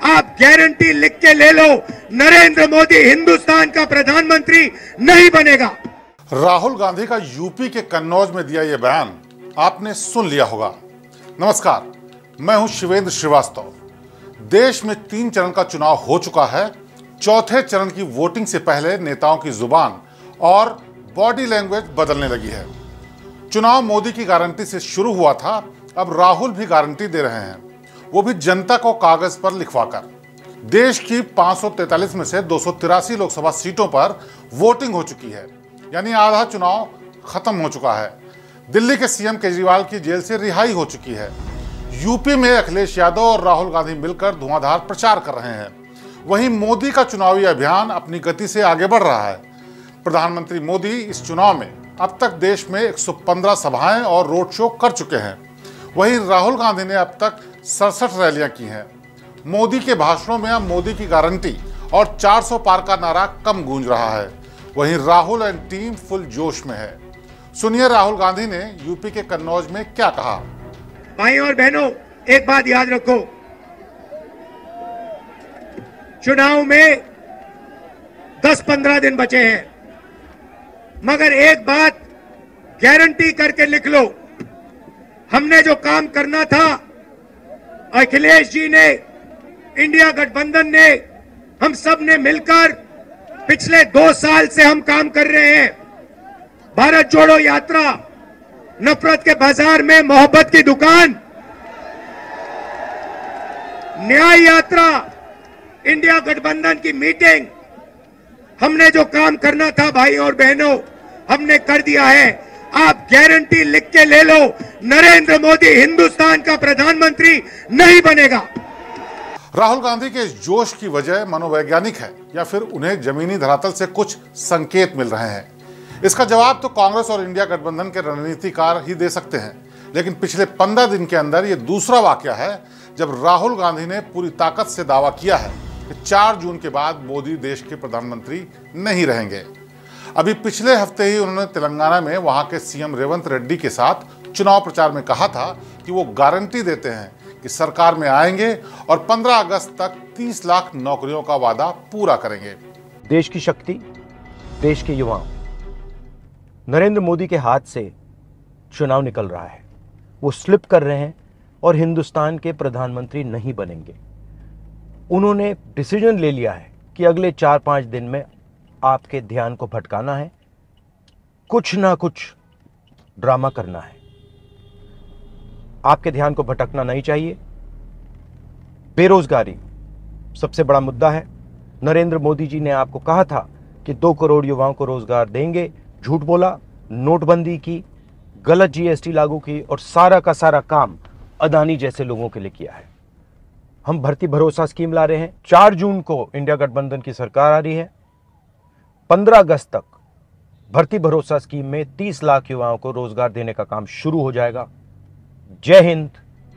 आप गारंटी लिख के ले लो, नरेंद्र मोदी हिंदुस्तान का प्रधानमंत्री नहीं बनेगा। राहुल गांधी का यूपी के कन्नौज में दिया यह बयान आपने सुन लिया होगा। नमस्कार, मैं हूं शिवेंद्र श्रीवास्तव। देश में 3 चरण का चुनाव हो चुका है। चौथे चरण की वोटिंग से पहले नेताओं की जुबान और बॉडी लैंग्वेज बदलने लगी है। चुनाव मोदी की गारंटी से शुरू हुआ था, अब राहुल भी गारंटी दे रहे हैं, वो भी जनता को कागज पर लिखवाकर। देश की 543 में से 283 लोकसभा सीटों पर वोटिंग हो चुकी है, यानी आधा चुनाव खत्म हो चुका है। दिल्ली के सीएम केजरीवाल की जेल से रिहाई हो चुकी है। यूपी में अखिलेश यादव और राहुल गांधी मिलकर धुआंधार प्रचार कर रहे हैं। वहीं मोदी का चुनावी अभियान अपनी गति से आगे बढ़ रहा है। प्रधानमंत्री मोदी इस चुनाव में अब तक देश में 115 सभाएं और रोड शो कर चुके हैं। वहीं राहुल गांधी ने अब तक 67 रैलियां की हैं। मोदी के भाषणों में अब मोदी की गारंटी और 400 पार का नारा कम गूंज रहा है। वहीं राहुल एंड टीम फुल जोश में है। सुनिए राहुल गांधी ने यूपी के कन्नौज में क्या कहा। भाई और बहनों, एक बात याद रखो, चुनाव में 10-15 दिन बचे हैं, मगर एक बात गारंटी करके लिख लो, हमने जो काम करना था, अखिलेश जी ने, इंडिया गठबंधन ने, हम सब ने मिलकर पिछले 2 साल से हम काम कर रहे हैं। भारत जोड़ो यात्रा, नफरत के बाजार में मोहब्बत की दुकान, न्याय यात्रा, इंडिया गठबंधन की मीटिंग, हमने जो काम करना था भाई और बहनों, हमने कर दिया है। आप गारंटी लिख के ले लो, नरेंद्र मोदी हिंदुस्तान का प्रधानमंत्री नहीं बनेगा। राहुल गांधी के इस जोश की वजह मनोवैज्ञानिक है या फिर उन्हें जमीनी धरातल से कुछ संकेत मिल रहे हैं? इसका जवाब तो कांग्रेस और इंडिया गठबंधन के रणनीतिकार ही दे सकते हैं। लेकिन पिछले 15 दिन के अंदर यह दूसरा वाकया है जब राहुल गांधी ने पूरी ताकत से दावा किया है कि 4 जून के बाद मोदी देश के प्रधानमंत्री नहीं रहेंगे। अभी पिछले हफ्ते ही उन्होंने तेलंगाना में वहां के सीएम रेवंत रेड्डी के साथ चुनाव प्रचार में कहा था कि वो गारंटी देते हैं कि सरकार में आएंगे और 15 अगस्त तक 30 लाख नौकरियों का वादा पूरा करेंगे। देश की शक्ति, देश के युवाओं, नरेंद्र मोदी के हाथ से चुनाव निकल रहा है। वो स्लिप कर रहे हैं और हिंदुस्तान के प्रधानमंत्री नहीं बनेंगे। उन्होंने डिसीजन ले लिया है कि अगले 4-5 दिन में आपके ध्यान को भटकाना है, कुछ ना कुछ ड्रामा करना है। आपके ध्यान को भटकना नहीं चाहिए। बेरोजगारी सबसे बड़ा मुद्दा है। नरेंद्र मोदी जी ने आपको कहा था कि 2 करोड़ युवाओं को रोजगार देंगे, झूठ बोला, नोटबंदी की, गलत जीएसटी लागू की और सारा का सारा काम अदानी जैसे लोगों के लिए किया है। हम भर्ती भरोसा स्कीम ला रहे हैं। 4 जून को इंडिया गठबंधन की सरकार आ रही है। 15 अगस्त तक भर्ती भरोसा स्कीम में 30 लाख युवाओं को रोजगार देने का काम शुरू हो जाएगा। जय हिंद,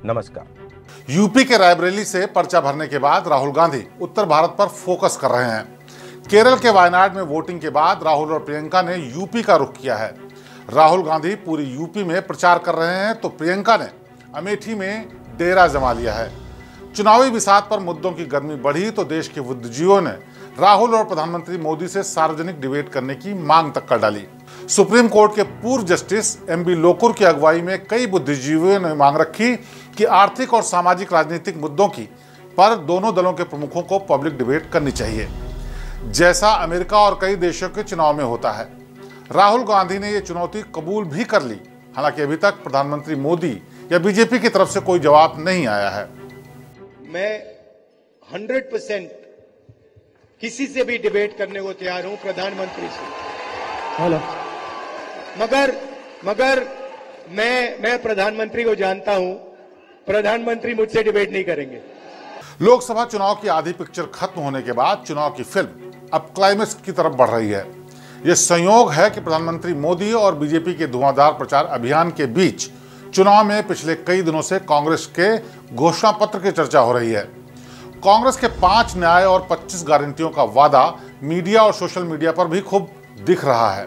नमस्कार। यूपी के रायबरेली से पर्चा भरने के बाद राहुल गांधी उत्तर भारत पर फोकस कर रहे हैं। केरल के वायनाड में वोटिंग के बाद राहुल और प्रियंका ने यूपी का रुख किया है। राहुल गांधी पूरी यूपी में प्रचार कर रहे हैं तो प्रियंका ने अमेठी में डेरा जमा लिया है। चुनावी बिसात पर मुद्दों की गर्मी बढ़ी तो देश के बुद्धिजीवियों ने राहुल और प्रधानमंत्री मोदी से सार्वजनिक डिबेट करने की मांग तक कर डाली। सुप्रीम कोर्ट के पूर्व जस्टिस एमबी लोकुर की अगुवाई में कई बुद्धिजीवियों ने मांग रखी कि आर्थिक और सामाजिक राजनीतिक मुद्दों की पर दोनों दलों के प्रमुखों को पब्लिक डिबेट करनी चाहिए, जैसा अमेरिका और कई देशों के चुनाव में होता है। राहुल गांधी ने यह चुनौती कबूल भी कर ली। हालांकि अभी तक प्रधानमंत्री मोदी या बीजेपी की तरफ से कोई जवाब नहीं आया है। मैं 100% किसी से भी डिबेट करने को तैयार हूं, प्रधानमंत्री से। हेलो, मगर मैं प्रधानमंत्री को जानता हूं, प्रधानमंत्री मुझसे डिबेट नहीं करेंगे। लोकसभा चुनाव की आधी पिक्चर खत्म होने के बाद चुनाव की फिल्म अब क्लाइमेक्स की तरफ बढ़ रही है। यह संयोग है कि प्रधानमंत्री मोदी और बीजेपी के धुआंधार प्रचार अभियान के बीच चुनाव में पिछले कई दिनों से कांग्रेस के घोषणा पत्र की चर्चा हो रही है। कांग्रेस के 5 न्याय और 25 गारंटियों का वादा मीडिया और सोशल मीडिया पर भी खूब दिख रहा है।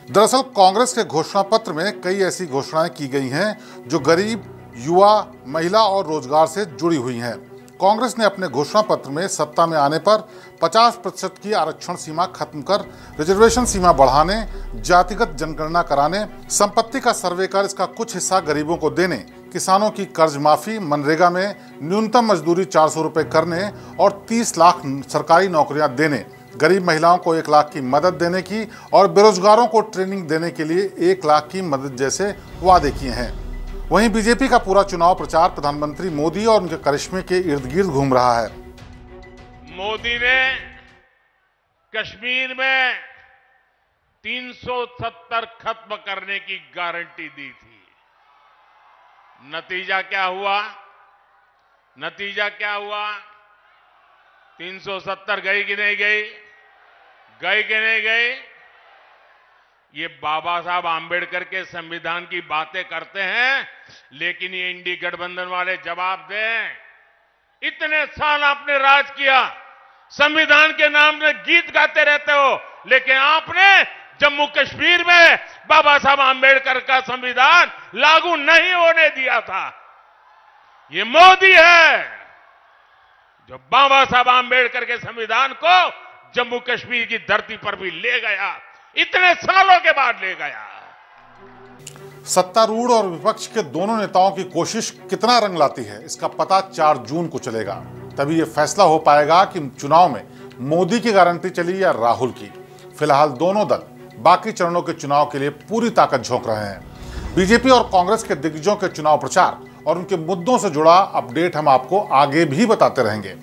दरअसल कांग्रेस के घोषणा पत्र में कई ऐसी घोषणाएं की गई हैं जो गरीब, युवा, महिला और रोजगार से जुड़ी हुई हैं। कांग्रेस ने अपने घोषणा पत्र में सत्ता में आने पर 50% की आरक्षण सीमा खत्म कर रिजर्वेशन सीमा बढ़ाने, जातिगत जनगणना कराने, संपत्ति का सर्वे कर इसका कुछ हिस्सा गरीबों को देने, किसानों की कर्ज माफी, मनरेगा में न्यूनतम मजदूरी 400 रुपए करने और 30 लाख सरकारी नौकरियां देने, गरीब महिलाओं को 1 लाख की मदद देने की और बेरोजगारों को ट्रेनिंग देने के लिए 1 लाख की मदद जैसे वादे किए हैं। वहीं बीजेपी का पूरा चुनाव प्रचार प्रधानमंत्री मोदी और उनके करिश्मे के इर्द गिर्द घूम रहा है। मोदी ने कश्मीर में 370 खत्म करने की गारंटी दी थी। नतीजा क्या हुआ? 370 गई कि नहीं गई? गई कि नहीं गई? ये बाबा साहब आंबेडकर के संविधान की बातें करते हैं, लेकिन ये इंडी गठबंधन वाले जवाब दें। इतने साल आपने राज किया, संविधान के नाम में गीत गाते रहते हो, लेकिन आपने जम्मू कश्मीर में बाबा साहब आंबेडकर का संविधान लागू नहीं होने दिया था। ये मोदी है जो बाबा साहब आंबेडकर के संविधान को जम्मू कश्मीर की धरती पर भी ले गया, इतने सालों के बाद ले गया। सत्तारूढ़ और विपक्ष के दोनों नेताओं की कोशिश कितना रंग लाती है, इसका पता 4 जून को चलेगा। तभी यह फैसला हो पाएगा कि चुनाव में मोदी की गारंटी चली या राहुल की। फिलहाल दोनों दल बाकी चरणों के चुनाव के लिए पूरी ताकत झोंक रहे हैं। बीजेपी और कांग्रेस के दिग्गजों के चुनाव प्रचार और उनके मुद्दों से जुड़ा अपडेट हम आपको आगे भी बताते रहेंगे।